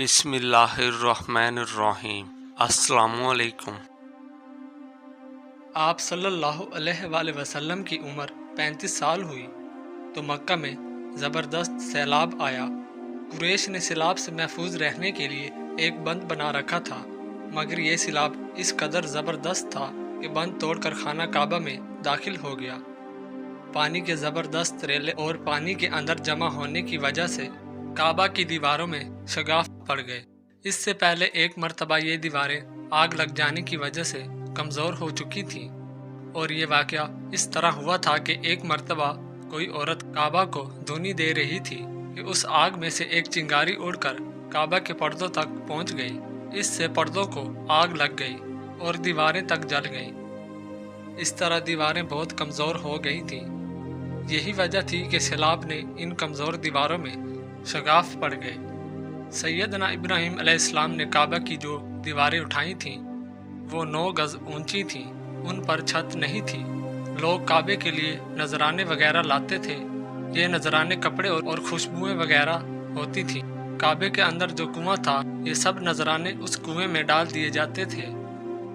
بسم اللہ الرحمن الرحیم۔ السلام علیکم۔ آپ صلی اللہ علیہ وآلہ وسلم کی عمر 35 سال ہوئی تو مکہ میں زبردست سیلاب آیا۔ قریش نے سیلاب سے محفوظ رہنے کے لیے ایک بند بنا رکھا تھا، مگر یہ سیلاب اس قدر زبردست تھا کہ بند توڑ کر خانہ کعبہ میں داخل ہو گیا۔ پانی کے زبردست ریلے اور پانی کے اندر جمع ہونے کی وجہ سے کعبہ کی دیواروں میں شگاف پڑ گئے۔ اس سے پہلے ایک مرتبہ یہ دیواریں آگ لگ جانے کی وجہ سے کمزور ہو چکی تھیں، اور یہ واقعہ اس طرح ہوا تھا کہ ایک مرتبہ کوئی عورت کعبہ کو دھونی دے رہی تھی کہ اس آگ میں سے ایک چنگاری اڑ کر کعبہ کے پردوں تک پہنچ گئی۔ اس سے پردوں کو آگ لگ گئی اور دیواریں تک جل گئیں۔ اس طرح دیواریں بہت کمزور ہو گئی تھیں۔ یہی وجہ تھی کہ سیلاب نے ان کمزور دیواروں میں شگاف پڑ گئے۔ سیدنا ابراہیم علیہ السلام نے کعبہ کی جو دیواریں اٹھائی تھیں وہ 9 گز اونچی تھیں، ان پر چھت نہیں تھی۔ لوگ کعبے کے لیے نذرانے وغیرہ لاتے تھے۔ یہ نذرانے کپڑے اور خوشبوئیں وغیرہ ہوتی تھیں۔ کعبے کے اندر جو کنواں تھا، یہ سب نذرانے اس کنویں میں ڈال دیے جاتے تھے۔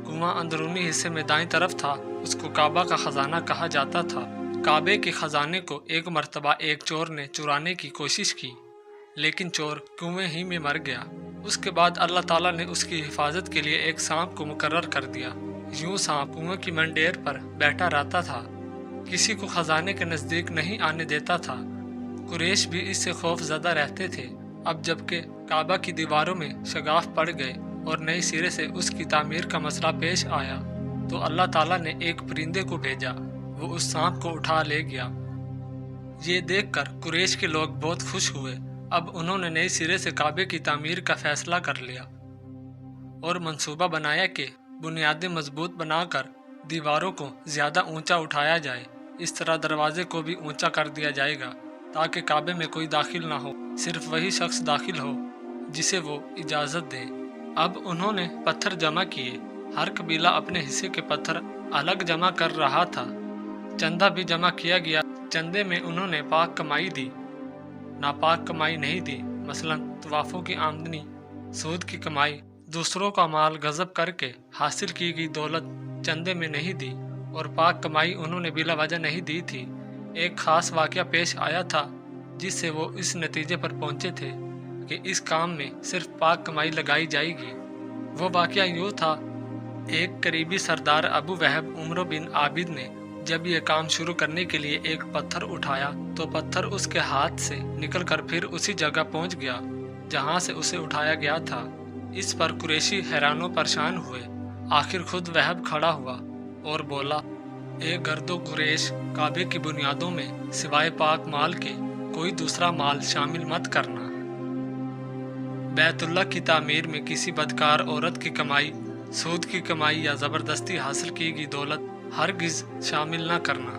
کنواں اندرونی حصے میں دائیں طرف تھا، اس کو کعبہ کا خزانہ کہا جاتا تھا۔ کعبے کے خزانے کو ایک مرتبہ ایک چور نے چرانے کی کوشش کی، لیکن چور کنویں ہی میں مر گیا۔ اس کے بعد اللہ تعالیٰ نے اس کی حفاظت کے لیے ایک سانپ کو مقرر کر دیا۔ یوں سانپ کنویں کی منڈیر پر بیٹھا رہتا تھا، کسی کو خزانے کے نزدیک نہیں آنے دیتا تھا۔ قریش بھی اس سے خوف زدہ رہتے تھے۔ اب جبکہ کعبہ کی دیواروں میں شگاف پڑ گئے اور نئے سرے سے اس کی تعمیر کا مسئلہ پیش آیا، تو اللہ تعالیٰ نے ایک پرندے کو بھیجا، وہ اس سانپ کو اٹھا لے گیا۔ یہ دیکھ کر قریش کے لوگ بہت خوش ہوئے۔ اب انہوں نے نئے سرے سے کعبے کی تعمیر کا فیصلہ کر لیا اور منصوبہ بنایا کہ بنیادیں مضبوط بنا کر دیواروں کو زیادہ اونچا اٹھایا جائے۔ اس طرح دروازے کو بھی اونچا کر دیا جائے گا تاکہ کعبے میں کوئی داخل نہ ہو، صرف وہی شخص داخل ہو جسے وہ اجازت دے۔ اب انہوں نے پتھر جمع کیے۔ ہر قبیلہ اپنے حصے کے پتھر الگ جمع کر رہا تھا۔ چندہ بھی جمع کیا گیا۔ چندے میں انہوں نے پاک کمائی دی، ناپاک کمائی نہیں دی۔ مثلا طوافوں کی آمدنی، سود کی کمائی، دوسروں کا مال غصب کر کے حاصل کی گئی دولت چندے میں نہیں دی، اور پاک کمائی انہوں نے بلا وجہ نہیں دی تھی۔ ایک خاص واقعہ پیش آیا تھا جس سے وہ اس نتیجے پر پہنچے تھے کہ اس کام میں صرف پاک کمائی لگائی جائے گی۔ وہ واقعہ یوں تھا، ایک قریبی سردار ابو وہب عمرو بن عابد نے جب یہ کام شروع کرنے کے لیے ایک پتھر اٹھایا تو پتھر اس کے ہاتھ سے نکل کر پھر اسی جگہ پہنچ گیا جہاں سے اسے اٹھایا گیا تھا۔ اس پر قریشی حیران و پریشان ہوئے۔ آخر خود وہب کھڑا ہوا اور بولا، اے گرد و قریش، کعبے کی بنیادوں میں سوائے پاک مال کے کوئی دوسرا مال شامل مت کرنا۔ بیت اللہ کی تعمیر میں کسی بدکار عورت کی کمائی، سود کی کمائی یا زبردستی حاصل کی گئی دولت ہرگز شامل نہ کرنا۔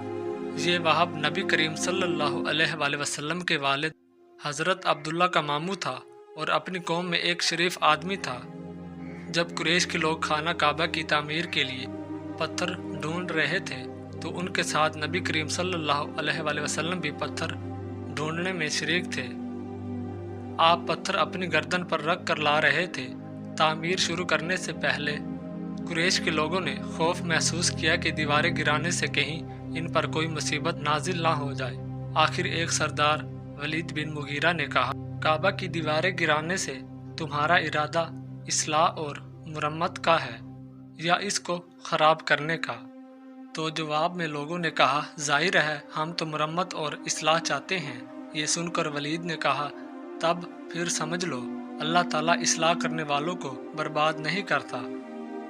یہ وہب نبی کریم صلی اللہ علیہ وآلہ وسلم کے والد حضرت عبداللہ کا ماموں تھا اور اپنی قوم میں ایک شریف آدمی تھا۔ جب قریش کے لوگ خانہ کعبہ کی تعمیر کے لیے پتھر ڈھونڈ رہے تھے تو ان کے ساتھ نبی کریم صلی اللہ علیہ وآلہ وسلم بھی پتھر ڈھونڈنے میں شریک تھے۔ آپ پتھر اپنی گردن پر رکھ کر لا رہے تھے۔ تعمیر شروع کرنے سے پہلے قریش کے لوگوں نے خوف محسوس کیا کہ دیواریں گرانے سے کہیں ان پر کوئی مصیبت نازل نہ ہو جائے۔ آخر ایک سردار ولید بن مغیرہ نے کہا، کعبہ کی دیواریں گرانے سے تمہارا ارادہ اصلاح اور مرمت کا ہے یا اس کو خراب کرنے کا؟ تو جواب میں لوگوں نے کہا، ظاہر ہے ہم تو مرمت اور اصلاح چاہتے ہیں۔ یہ سن کر ولید نے کہا، تب پھر سمجھ لو اللہ تعالیٰ اصلاح کرنے والوں کو برباد نہیں کرتا۔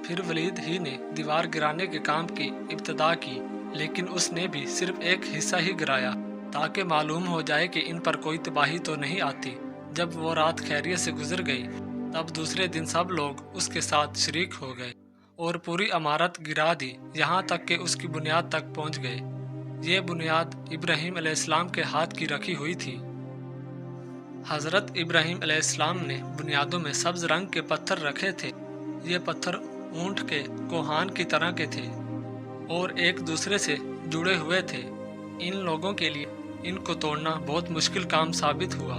پھر ولید ہی نے دیوار گرانے کے کام کی ابتدا کی، لیکن اس نے بھی صرف ایک حصہ ہی گرایا تاکہ معلوم ہو جائے کہ ان پر کوئی تباہی تو نہیں آتی۔ جب وہ رات خیریت سے گزر گئی تب دوسرے دن سب لوگ اس کے ساتھ شریک ہو گئے اور پوری عمارت گرا دی، یہاں تک کہ اس کی بنیاد تک پہنچ گئے۔ یہ بنیاد ابراہیم علیہ السلام کے ہاتھ کی رکھی ہوئی تھی۔ حضرت ابراہیم علیہ السلام نے بنیادوں میں سبز رنگ کے پتھر رکھے تھے۔ یہ پتھر اونٹ کے کوہان کی طرح کے تھے اور ایک دوسرے سے جڑے ہوئے تھے۔ ان لوگوں کے لیے ان کو توڑنا بہت مشکل کام ثابت ہوا۔